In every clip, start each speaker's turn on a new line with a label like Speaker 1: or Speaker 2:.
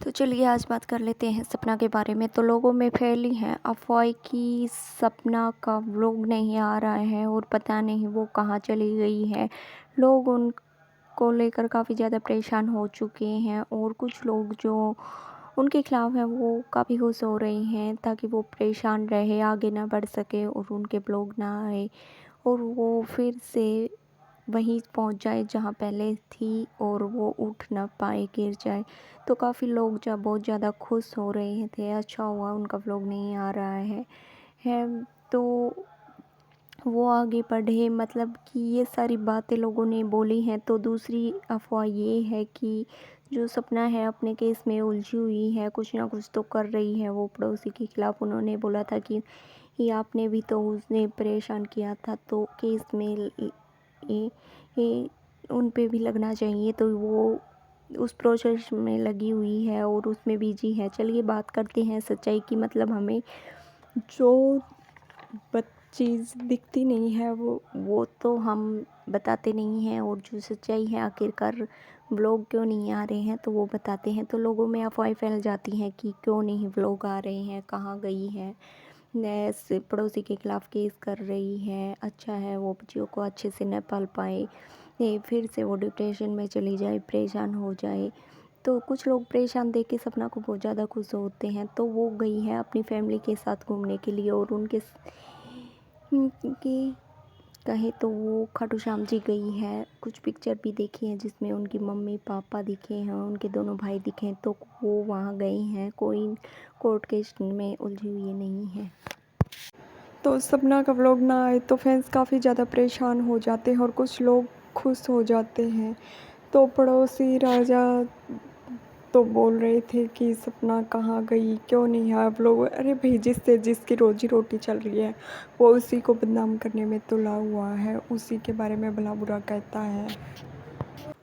Speaker 1: तो चलिए आज बात कर लेते हैं सपना के बारे में। तो लोगों में फैली है अफवाह कि सपना का व्लॉग नहीं आ रहा है और पता नहीं वो कहाँ चली गई है। लोग उनको लेकर काफ़ी ज़्यादा परेशान हो चुके हैं और कुछ लोग जो उनके खिलाफ हैं वो काफ़ी खुश हो रहे हैं ताकि वो परेशान रहे, आगे ना बढ़ सके और उनके ब्लॉग ना आए और वो फिर से वहीं पहुंच जाए जहां पहले थी और वो उठ ना पाए, गिर जाए। तो काफ़ी लोग जब बहुत ज़्यादा खुश हो रहे थे, अच्छा हुआ उनका व्लॉग नहीं आ रहा है तो वो आगे बढ़े, मतलब कि ये सारी बातें लोगों ने बोली हैं। तो दूसरी अफवाह ये है कि जो सपना है अपने केस में उलझी हुई है, कुछ ना कुछ तो कर रही है वो पड़ोसी के खिलाफ। उन्होंने बोला था कि ये आपने भी तो उसने परेशान किया था तो केस में ये ये उन पे भी लगना चाहिए। तो वो उस प्रोसेस में लगी हुई है और उसमें बिजी है। चलिए बात करते हैं सच्चाई की, मतलब हमें जो चीज़ दिखती नहीं है वो तो हम बताते नहीं हैं, और जो सच्चाई है आखिरकार व्लॉग क्यों नहीं आ रहे हैं तो वो बताते हैं। तो लोगों में अफवाहें फैल जाती हैं कि क्यों नहीं व्लॉग आ रहे हैं, कहाँ गई है, ऐसे पड़ोसी के खिलाफ केस कर रही है, अच्छा है वो बच्चियों को अच्छे से न पाल पाए, ये फिर से वो डिप्रेशन में चली जाए, परेशान हो जाए। तो कुछ लोग परेशान देख के सपना को बहुत ज़्यादा खुश होते हैं। तो वो गई है अपनी फैमिली के साथ घूमने के लिए और कि कहे तो वो खाटू श्याम जी गई है। कुछ पिक्चर भी देखी है जिसमें उनकी मम्मी पापा दिखे हैं, उनके दोनों भाई दिखे हैं। तो वो वहाँ गई हैं, कोई कोर्ट केस में उलझी हुई नहीं है।
Speaker 2: तो सपना का व्लॉग ना आए तो फैंस काफ़ी ज़्यादा परेशान हो जाते हैं और कुछ लोग खुश हो जाते हैं। तो पड़ोसी राजा तो बोल रहे थे कि सपना कहाँ गई, क्यों नहीं आया व्लॉग। अरे भाई, जिससे जिसकी रोजी रोटी चल रही है वो उसी को बदनाम करने में तुला हुआ है, उसी के बारे में भला बुरा कहता है।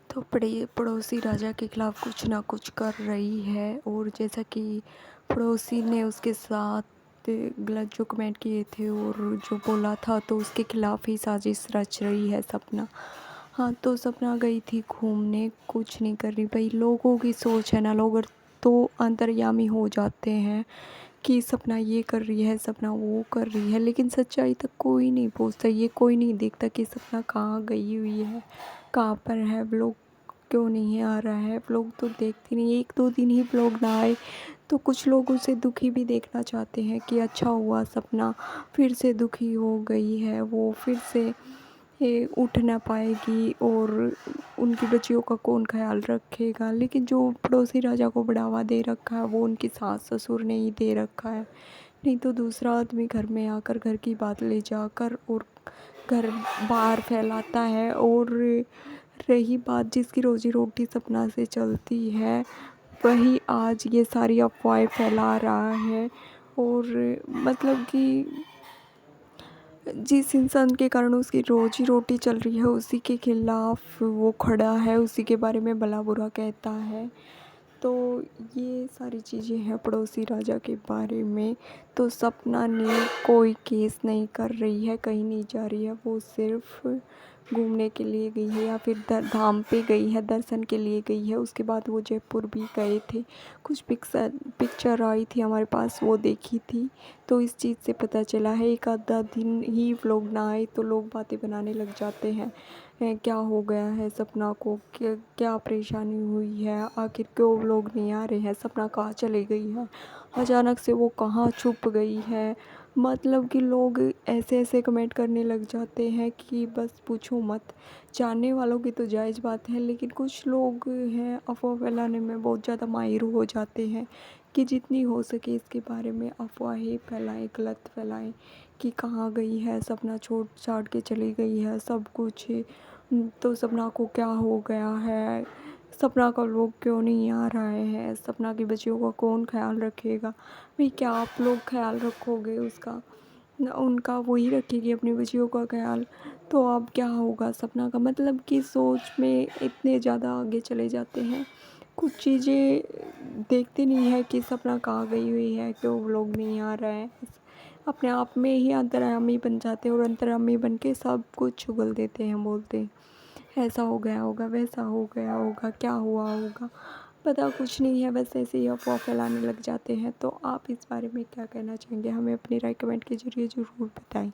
Speaker 1: तो पड़ोसी राजा के खिलाफ कुछ ना कुछ कर रही है, और जैसा कि पड़ोसी ने उसके साथ गलत जो कमेंट किए थे और जो बोला था तो उसके खिलाफ ही साजिश रच रही है सपना। हाँ, तो सपना गई थी घूमने, कुछ नहीं कर रही। भाई लोगों की सोच है ना, लोग तो अंतर्यामी हो जाते हैं कि सपना ये कर रही है, सपना वो कर रही है, लेकिन सच्चाई तक कोई नहीं पहुंचता। ये कोई नहीं देखता कि सपना कहाँ गई हुई है, कहाँ पर है, व्लॉग क्यों नहीं आ रहा है। व्लॉग तो देखते नहीं, एक दो दिन ही व्लॉग ना आए तो कुछ लोग उसे दुखी भी देखना चाहते हैं कि अच्छा हुआ सपना फिर से दुखी हो गई है, वो फिर से ये उठ ना पाएगी और उनकी बच्चियों का कौन ख्याल रखेगा। लेकिन जो पड़ोसी राजा को बढ़ावा दे रखा है वो उनकी सास ससुर ने ही दे रखा है, नहीं तो दूसरा आदमी घर में आकर घर की बात ले जाकर और घर बाहर फैलाता है। और रही बात जिसकी रोजी रोटी सपना से चलती है, वही आज ये सारी अफवाहें फैला रहा है। और मतलब कि जिस इंसान के कारण उसकी रोजी रोटी चल रही है उसी के खिलाफ वो खड़ा है, उसी के बारे में भला बुरा कहता है। तो ये सारी चीज़ें हैं पड़ोसी राजा के बारे में। तो सपना ने कोई केस नहीं कर रही है, कहीं नहीं जा रही है, वो सिर्फ घूमने के लिए गई है या फिर धाम पे गई है, दर्शन के लिए गई है। उसके बाद वो जयपुर भी गए थे, कुछ पिक्चर आई थी हमारे पास, वो देखी थी। तो इस चीज़ से पता चला है, एक आधा दिन ही व्लॉग ना आए तो लोग बातें बनाने लग जाते हैं। क्या हो गया है सपना को, क्या क्या परेशानी हुई है, आखिर क्यों व्लॉग नहीं आ रहे हैं, सपना कहाँ चली गई है, अचानक से वो कहाँ छुप गई है। मतलब कि लोग ऐसे ऐसे कमेंट करने लग जाते हैं कि बस पूछो मत। जानने वालों की तो जायज़ बात है, लेकिन कुछ लोग हैं अफवाह फैलाने में बहुत ज़्यादा माहिर हो जाते हैं कि जितनी हो सके इसके बारे में अफवाहें फैलाएं, गलत फैलाएं कि कहाँ गई है सपना, छोड़ छाड़ के चली गई है सब कुछ। तो सपना को क्या हो गया है, सपना का लोग क्यों नहीं आ रहे हैं, सपना की बच्चियों का कौन ख्याल रखेगा। भाई क्या आप लोग ख्याल रखोगे उसका, उनका वही रखेगी अपनी बच्चियों का ख्याल। तो अब क्या होगा सपना का, मतलब कि सोच में इतने ज़्यादा आगे चले जाते हैं, कुछ चीज़ें देखते नहीं है कि सपना कहाँ गई हुई है, क्यों लोग नहीं आ रहा है। अपने आप में ही अंतर्यामी बन जाते हैं और अंतर्यामी बन के सब कुछ उगल देते हैं, बोलते हैं ऐसा हो गया होगा, वैसा हो गया होगा, क्या हुआ होगा।
Speaker 2: पता कुछ नहीं है, बस ऐसे ही अफ़वाह फैलाने लग जाते हैं। तो आप इस बारे में क्या कहना चाहेंगे? हमें अपनी राय कमेंट के ज़रिए ज़रूर बताएँ।